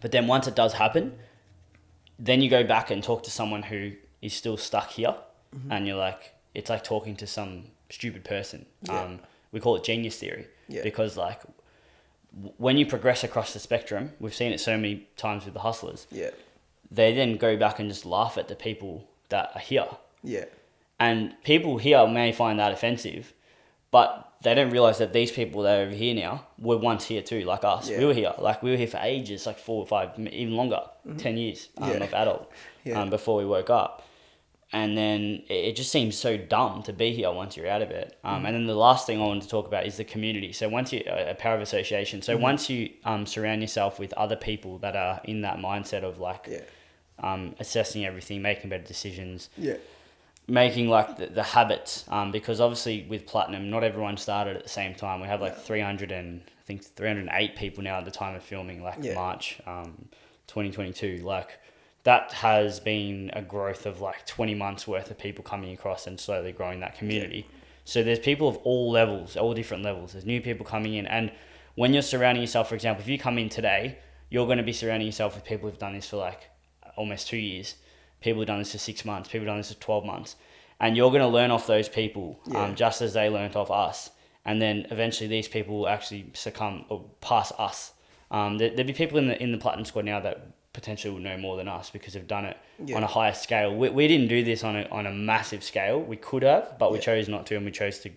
But then once it does happen, then you go back and talk to someone who is still stuck here and you're like, it's like talking to some stupid person. We call it genius theory because like when you progress across the spectrum, we've seen it so many times with the hustlers. They then go back and just laugh at the people that are here. And people here may find that offensive, but they don't realize that these people that are over here now were once here too, like us. We were here. Like we were here for ages, like 4 or 5, even longer, 10 years of adult before we woke up. And then it just seems so dumb to be here once you're out of it. And then the last thing I wanted to talk about is the community. So once you, a power of association. So once you surround yourself with other people that are in that mindset of like assessing everything, making better decisions, making like the habits, because obviously with Platinum, not everyone started at the same time. We have like 308 people now at the time of filming, like March 2022. Like that has been a growth of like 20 months worth of people coming across and slowly growing that community. So there's people of all levels, all different levels. There's new people coming in, and when you're surrounding yourself, for example, if you come in today, you're going to be surrounding yourself with people who've done this for like almost 2 years, people who've done this for 6 months, people who've done this for 12 months. And you're going to learn off those people just as they learned off us. And then eventually these people will actually succumb or pass us. There'd be people in the Platinum Squad now that potentially will know more than us because they've done it on a higher scale. We didn't do this on a massive scale. We could have, but we chose not to, and we chose to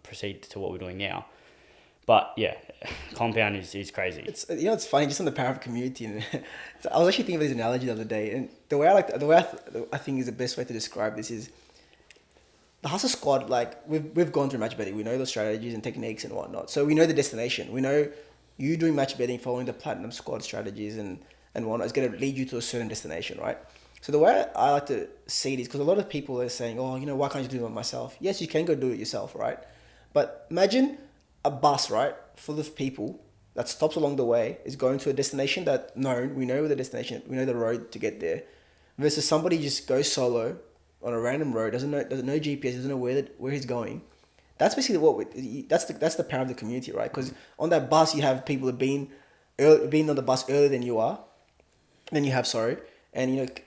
proceed to what we're doing now. But yeah, compound is crazy.
It's it's funny just on the power of community. And I was actually thinking of this analogy the other day, and the way I think is the best way to describe this is the Hussla Squad. Like we've gone through match betting. We know the strategies and techniques and whatnot. So we know the destination. We know you doing match betting, following the Platinum Squad strategies and whatnot is going to lead you to a certain destination, right? So the way I like to see it is because a lot of people are saying, oh, why can't you do it myself? Yes, you can go do it yourself, right? But imagine a bus, right, full of people that stops along the way, is going to a destination that we know the destination, we know the road to get there, versus somebody just goes solo on a random road, doesn't know GPS, doesn't know where he's going. That's basically that's the power of the community, right? Because on that bus you have people that have been on the bus earlier than you are, and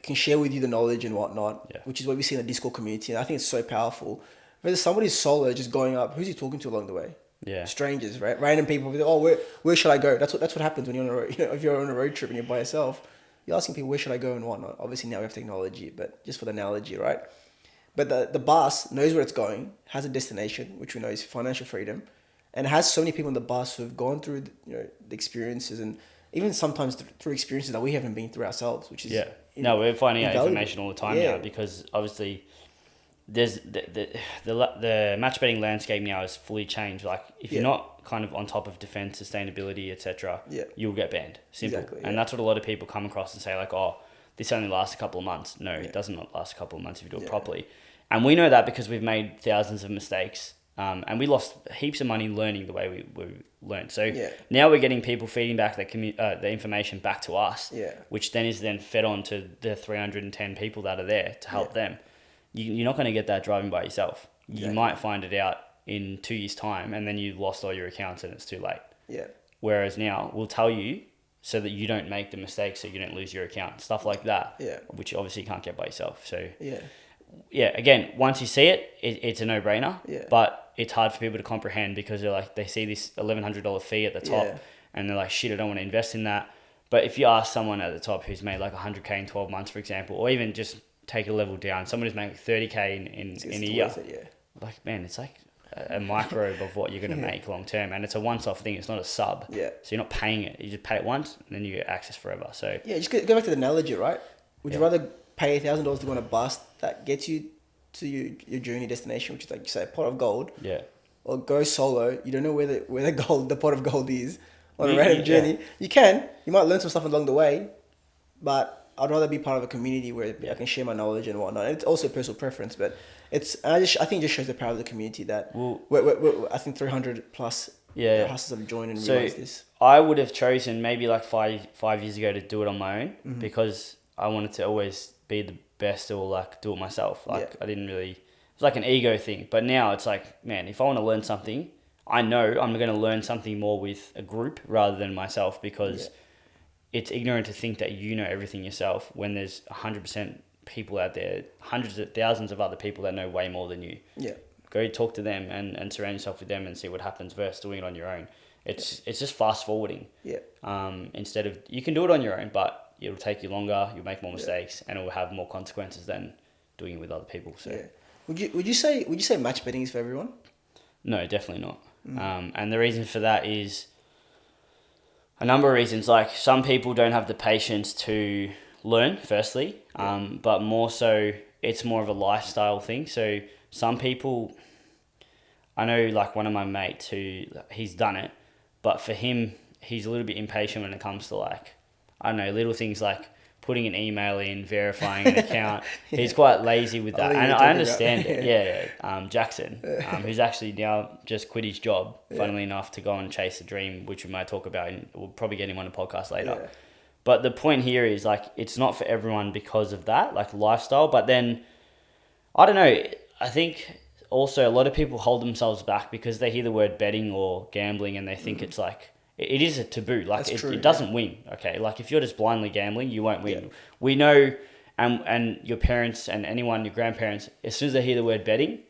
can share with you the knowledge and whatnot, which is what we see in the Discord community, and I think it's so powerful. Versus somebody's solo just going up, who's he talking to along the way?
Yeah, strangers,
right? Random people. Oh, where should I go? That's what happens when you're on a road. If you're on a road trip and you're by yourself, you're asking people where should I go and whatnot. Obviously now we have technology, but just for the analogy, right? But the bus knows where it's going, has a destination, which we know is financial freedom, and has so many people on the bus who have gone through the experiences, and even sometimes through experiences that we haven't been through ourselves, which is
we're finding out information all the time now, because obviously there's the match betting landscape now is fully changed. Like if you're not kind of on top of defense, sustainability, etc., you'll get banned. Simple. Exactly, and that's what a lot of people come across and say, like, oh, this only lasts a couple of months. No, it doesn't last a couple of months if you do it properly. And we know that because we've made thousands of mistakes, and we lost heaps of money learning the way we learned. So now we're getting people feeding back the information back to us, which then is fed on to the 310 people that are there to help them. You're not going to get that driving by yourself. You might find it out in 2 years' time, and then you've lost all your accounts and it's too late. Yeah. Whereas now we'll tell you so that you don't make the mistakes, so you don't lose your account, stuff like that. Yeah. Which obviously you can't get by yourself. So again, once you see it, it's a no-brainer. Yeah. But it's hard for people to comprehend because they see this $1,100 fee at the top, and they're like, shit, I don't want to invest in that. But if you ask someone at the top who's made like 100K in 12 months, for example, or even just take a level down, someone who's making 30K in a year, like, man, it's like a microbe of what you're going to make long term, and it's a once-off thing. It's not a sub. Yeah. So you're not paying it. You just pay it once, and then you get access forever. So
just go back to the analogy, right? Would you rather pay $1,000 to go on a bus that gets you to your journey destination, which is like you say a pot of gold? Yeah. Or go solo? You don't know where the pot of gold is on a random journey. You might learn some stuff along the way, but I'd rather be part of a community where I can share my knowledge and whatnot. And it's also personal preference, but I think it just shows the power of the community that we're I think 300 plus hustlers have joined and realized this.
I would have chosen maybe like five years ago to do it on my own because I wanted to always be the best or like do it myself. Like I didn't really, it's like an ego thing. But now it's like, man, if I want to learn something, I know I'm going to learn something more with a group rather than myself, because it's ignorant to think that you know everything yourself when there's 100% people out there, hundreds of thousands of other people that know way more than you. Yeah. Go talk to them and surround yourself with them and see what happens versus doing it on your own. It's just fast forwarding. Yeah. Instead of, you can do it on your own, but it'll take you longer, you'll make more mistakes, and it will have more consequences than doing it with other people. So
would you say match betting is for everyone?
No, definitely not. And the reason for that is a number of reasons. Like, some people don't have the patience to learn, firstly, but more so it's more of a lifestyle thing. So some people, I know like one of my mates who, he's done it, but for him, he's a little bit impatient when it comes to like, I don't know, little things like putting an email in, verifying an account. He's quite lazy with that. And I understand it. Jackson, who's actually now just quit his job, funnily enough, to go and chase a dream, which we might talk about, and we'll probably get him on a podcast later. Yeah. But the point here is like, it's not for everyone because of that, like lifestyle. But then, I don't know, I think also a lot of people hold themselves back because they hear the word betting or gambling and they think it's like, it is a taboo. Like it doesn't win. Okay. Like if you're just blindly gambling, you won't win. Yeah. We know, and your parents and anyone, your grandparents, as soon as they hear the word betting,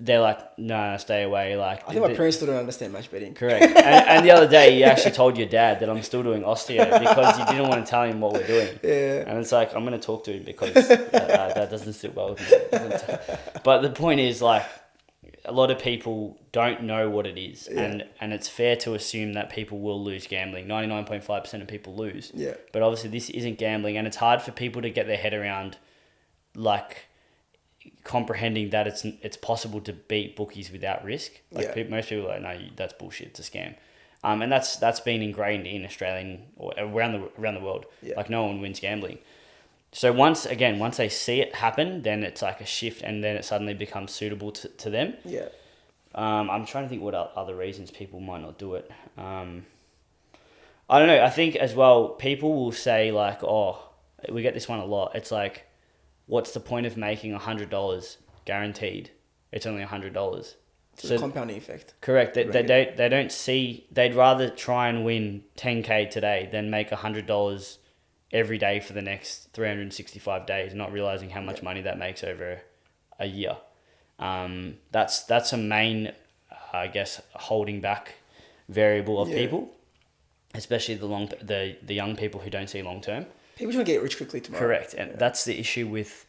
they're like, no, stay away. Like
I think my parents still don't understand match betting.
Correct. And the other day, you actually told your dad that I'm still doing osteo because you didn't want to tell him what we're doing.
Yeah.
And it's like, I'm going to talk to him because that doesn't sit well with me. But the point is, like, a lot of people don't know what it is. And it's fair to assume that people will lose gambling. 99.5% of people lose.
Yeah.
But obviously, this isn't gambling. And it's hard for people to get their head around, like, comprehending that it's possible to beat bookies without risk. Like most people are like, no, that's bullshit. It's a scam. And that's been ingrained in Australian or around the world. Like no one wins gambling. So once they see it happen, then it's like a shift, and then it suddenly becomes suitable to them.
Yeah.
I'm trying to think what other reasons people might not do it. I don't know. I think as well, people will say like, oh, we get this one a lot. It's like, what's the point of making $100 guaranteed? It's only $100.
So the compounding effect.
Correct. They don't see. They'd rather try and win 10K today than make $100 every day for the next 365 days, not realizing how much money that makes over a year. That's a main, I guess, holding back variable of people, especially the young people who don't see long term.
People just want to get rich quickly tomorrow.
Correct. And that's the issue with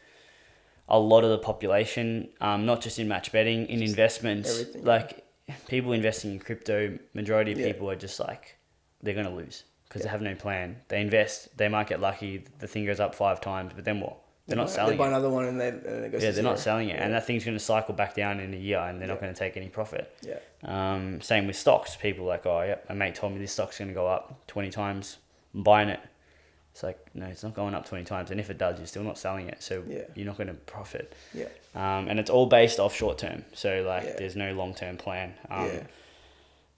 a lot of the population, not just in match betting, in investments.
Everything.
Like, people investing in crypto, majority of people are just like, they're going to lose because they have no plan. They invest, they might get lucky, the thing goes up 5 times, but then what? They're not selling it.
They buy another one and it goes to
they're not selling it. And that thing's going to cycle back down in a year and they're not going to take any profit.
Yeah.
Same with stocks. People are like, oh, yeah, my mate told me this stock's going to go up 20 times. I'm buying it. It's like, no, it's not going up 20 times. And if it does, you're still not selling it. So you're not going to profit.
Yeah.
And it's all based off short term. So, like, there's no long-term plan.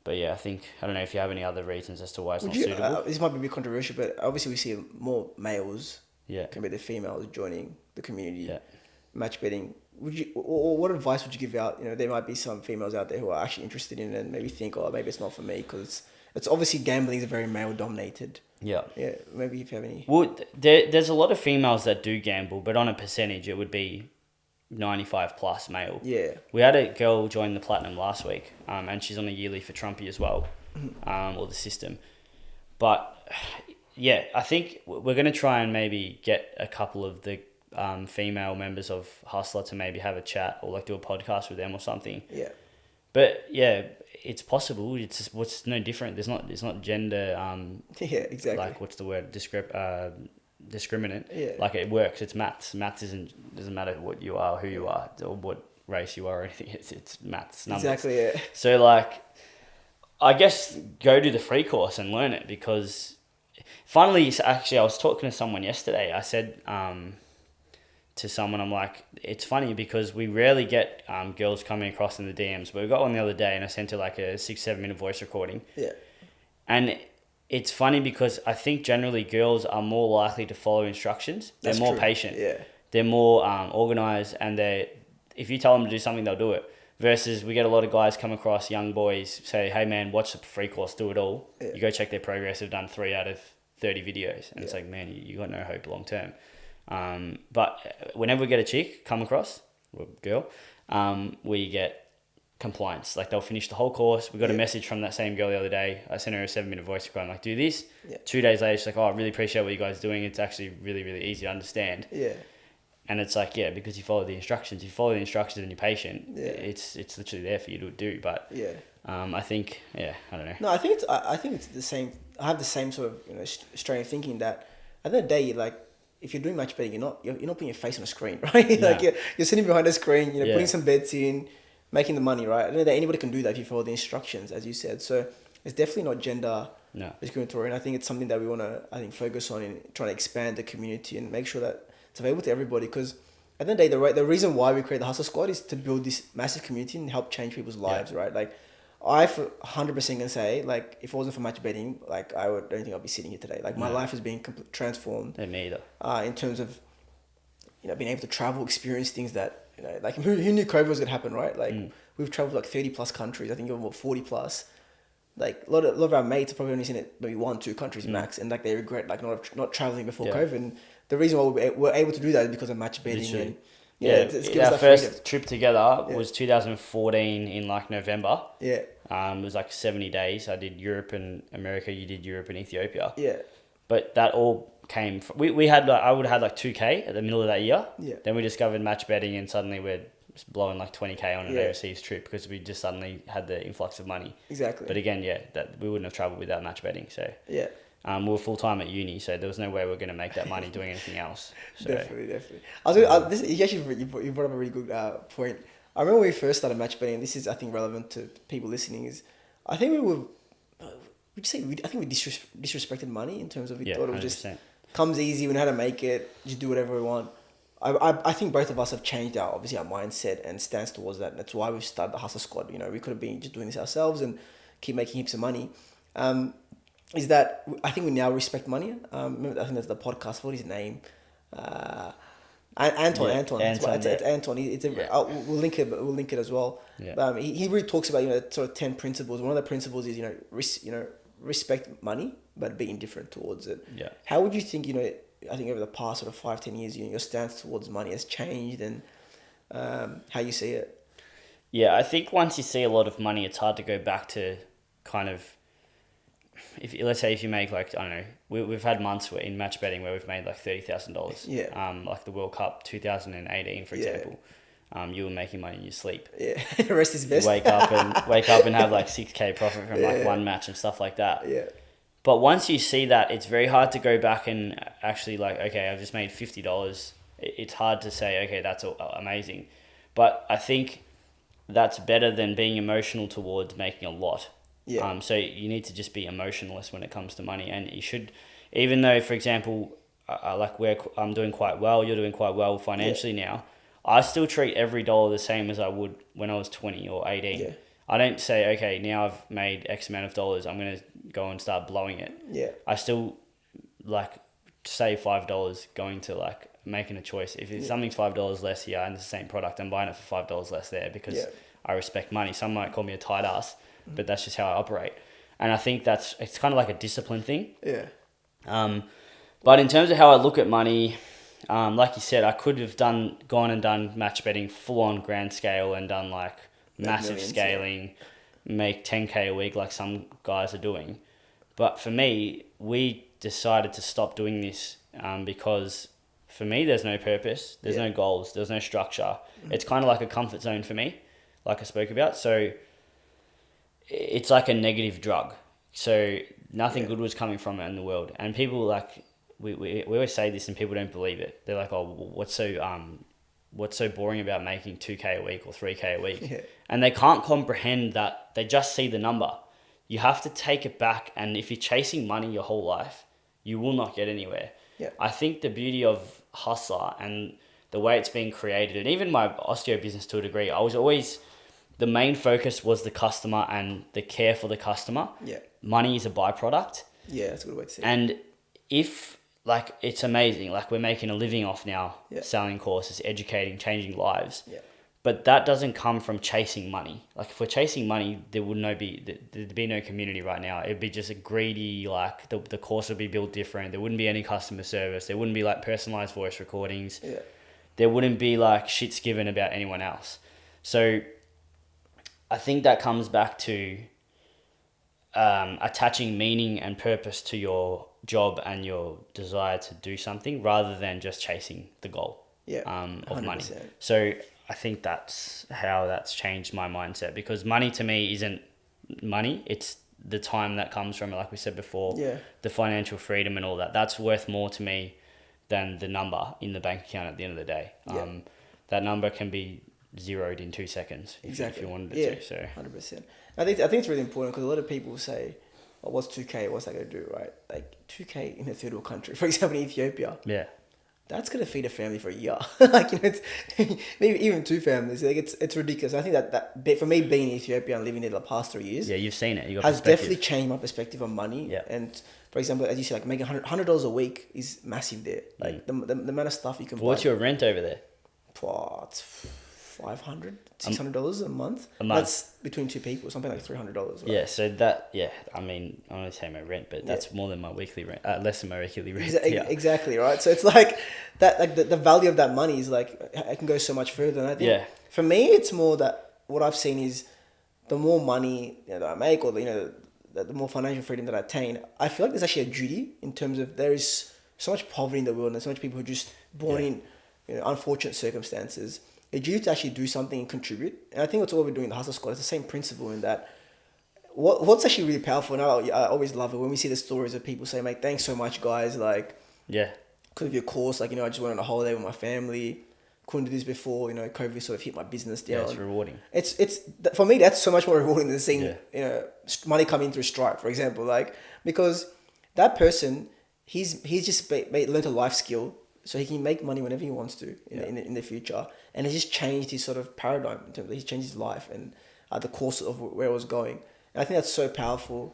But yeah, I don't know if you have any other reasons as to why it's not suitable.
This might be a bit controversial, but obviously we see more males compared to females joining the community. Match betting. What advice would you give out? You know, there might be some females out there who are actually interested in it and maybe think, oh, maybe it's not for me, because it's obviously gambling is very male dominated. Yeah, maybe if you have any.
Well, there's a lot of females that do gamble, but on a percentage, it would be 95 plus male.
Yeah.
We had a girl join the Platinum last week, and she's on a yearly for Trumpy as well, or the system. But yeah, I think we're going to try and maybe get a couple of the female members of Hussla to maybe have a chat or like do a podcast with them or something.
Yeah.
But yeah, it's possible. It's just, what's no different. It's not gender.
Yeah, exactly.
Like, what's the word? Discriminant.
Yeah.
Like, it works. It's maths. Maths doesn't matter what you are, who you are, or what race you are or anything. It's maths. Numbers.
Exactly. Yeah.
So like, I guess go to the free course and learn it, because finally, actually, I was talking to someone yesterday. I said to someone, I'm like, it's funny because we rarely get girls coming across in the DMs, but we got one the other day and I sent her like a 6-7 minute voice recording.
Yeah.
And it's funny because I think generally girls are more likely to follow instructions. They're more patient.
Yeah.
They're more organized, and if you tell them to do something, they'll do it. Versus we get a lot of guys come across, young boys, say, hey man, watch the free course, do it all. Yeah. You go check their progress, they've done 3 out of 30 videos. And it's like, man, you got no hope long term. But whenever we get a chick come across, or girl, we get compliance. Like, they'll finish the whole course. We got a message from that same girl the other day. I sent her a 7-minute voice recording. I'm like, do this. 2 days later, she's like, oh, I really appreciate what you guys are doing. It's actually really, really easy to understand.
Yeah.
And it's like, because you follow the instructions. You follow the instructions and you're patient.
Yeah.
It's literally there for you to do. But I think, I don't know.
No, I think it's the same. I have the same sort of strain of thinking that at the end of the day, like, if you're doing match betting, you're not putting your face on a screen, right?
No.
Like you're sitting behind a screen, putting some bets in, making the money, right? And anybody can do that if you follow the instructions, as you said. So it's definitely not gender discriminatory, and I think it's something that we want to focus on in trying to expand the community and make sure that it's available to everybody. Because at the end of the day, the reason why we create the Hussla Squad is to build this massive community and help change people's lives, right? Like, I for 100% can say, like, if it wasn't for match betting, like, I don't think I'd be sitting here today. Like, my life has been transformed.
Me either.
In terms of, being able to travel, experience things that You know, like who knew COVID was gonna happen, right? Like we've traveled like 30 plus countries. I think even 40 plus. Like a lot of our mates have probably only seen it maybe 1-2 countries max, and like they regret like not traveling before COVID. And the reason why we're able to do that is because of match betting.
Literally.
And
it's gives our first freedom. Trip together was 2014 in like November.
Yeah.
It was like 70 days. I did Europe and America. You did Europe and Ethiopia.
Yeah.
But that all came from, we had like, I would have had like 2K at the middle of that year.
Yeah.
Then we discovered match betting, and suddenly we're blowing like 20K on an overseas trip because we just suddenly had the influx of money.
Exactly.
But again, that we wouldn't have travelled without match betting. So
yeah.
We were full time at uni, so there was no way we were going to make that money doing anything else. So,
definitely. You brought up a really good point. I remember when we first started match betting, and this is I think relevant to people listening. Is I think we were, I think we disrespected money in terms of we thought it was 100%. Just comes easy. We know how to make it. Just do whatever we want. I think both of us have changed our mindset and stance towards that. And that's why we've started the Hussla Squad. You know, we could have been just doing this ourselves and keep making heaps of money. Is that I think we now respect money. Remember, I think that's the podcast. What is his name? Anton. It's Anton. We'll link it. We'll link it as well.
Yeah.
He really talks about sort of 10 principles. One of the principles is respect money, but be indifferent towards it.
Yeah.
How would you think I think over the past sort of 5-10 years, your stance towards money has changed, and how you see it?
Yeah, I think once you see a lot of money, it's hard to go back to kind of, let's say if you make like, I don't know, we've had months in match betting where we've made like $30,000.
Yeah.
Like the World Cup 2018, for example. You were making money in your sleep.
Yeah, the rest is best.
You wake up and have like 6K profit from like one match and stuff like that.
Yeah.
But once you see that, it's very hard to go back and actually like, okay, I've just made $50. It's hard to say, okay, that's amazing. But I think that's better than being emotional towards making a lot.
Yeah.
So you need to just be emotionless when it comes to money. And you should, even though, for example, I'm doing quite well, you're doing quite well financially now, I still treat every dollar the same as I would when I was 20 or 18.
Yeah.
I don't say, okay, now I've made X amount of dollars, I'm going to go and start blowing it.
Yeah.
I still like save $5 going to like making a choice. If something's $5 less here and it's the same product, I'm buying it for $5 less there because I respect money. Some might call me a tight ass, but that's just how I operate. And I think it's kind of like a discipline thing.
Yeah.
But in terms of how I look at money, like you said, I could have gone and done match betting full on grand scale and done like massive scaling, make 10K a week like some guys are doing. But for me, we decided to stop doing this because for me, there's no purpose, there's no goals, there's no structure. It's kind of like a comfort zone for me, like I spoke about. So it's like a negative drug. So nothing good was coming from it in the world. And people like, we always say this and people don't believe it. They're like, oh, what's so boring about making 2K a week or 3K a week?
Yeah.
And they can't comprehend that. They just see the number. You have to take it back. And if you're chasing money your whole life, you will not get anywhere.
Yeah.
I think the beauty of Hussla and the way it's being created, and even my osteo business to a degree, the main focus was the customer and the care for the customer.
Yeah.
Money is a byproduct.
Yeah, that's a good way to say it.
And it's amazing. Like we're making a living off now, selling courses, educating, changing lives.
Yeah.
But that doesn't come from chasing money. Like if we're chasing money, there'd be no community right now. It'd be just a greedy, like the course would be built different. There wouldn't be any customer service. There wouldn't be like personalized voice recordings.
Yeah.
There wouldn't be like shits given about anyone else. So I think that comes back to attaching meaning and purpose to your job and your desire to do something rather than just chasing the goal of money. So I think that's how that's changed my mindset, because money to me isn't money. It's the time that comes from it, like we said before, the financial freedom and all that. That's worth more to me than the number in the bank account at the end of the day. That number can be zeroed in 2 seconds if you wanted it to. So
100%. I think it's really important because a lot of people say, oh, what's 2K? What's that going to do, right? Like 2K in a third world country, for example, in Ethiopia.
Yeah.
That's going to feed a family for a year. It's maybe even 2 families. Like it's ridiculous. I think that for me, being in Ethiopia and living there the past 3 years.
Yeah, you've seen it. You got
has definitely changed my perspective on money.
Yeah.
And for example, as you said, like making $100 a week is massive there. Like the amount of stuff you can buy.
What's your rent over there?
$500, $600 a month.
A month.
That's between two people, something like $300. Right?
Yeah, so that, I mean, I want to say my rent, but that's more than my weekly rent, less than my weekly rent.
Exactly, right? So it's like that, like the value of that money is like, it can go so much further. And I think for me, it's more that what I've seen is the more money that I make, or the more financial freedom that I attain, I feel like there's actually a duty in terms of there is so much poverty in the world and there's so much people who are just born in unfortunate circumstances. A duty to actually do something and contribute. And I think that's what we're doing in the Hussla Squad. It's the same principle in that what's actually really powerful, and I always love it when we see the stories of people saying, mate, thanks so much, guys. Like, because of your course, like, I just went on a holiday with my family. Couldn't do this before, COVID sort of hit my business down.
Yeah, it's rewarding.
It's for me, that's so much more rewarding than seeing, money coming through Stripe, for example. Like, because that person, he's just learned a life skill so he can make money whenever he wants to in the future. And it's just changed his sort of paradigm in terms of he's changed his life and the course of where it was going. And I think that's so powerful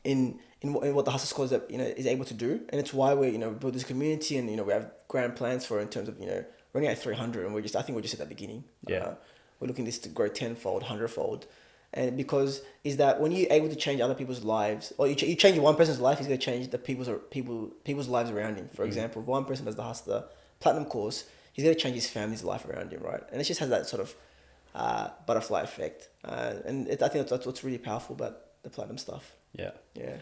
in what the Hussla Squad is able to do. And it's why we build this community, and we have grand plans for it in terms of we're only at 300, and I think we're just at that beginning. We're looking this to grow 10-fold, 100-fold. And because is that when you're able to change other people's lives, or you change one person's life, he's going to change the people's lives around him. For example, if one person does the Hussla Platinum course, he's going to change his family's life around him, right? And it just has that sort of butterfly effect. And I think that's what's really powerful about the Platinum stuff.
Yeah.
Yeah.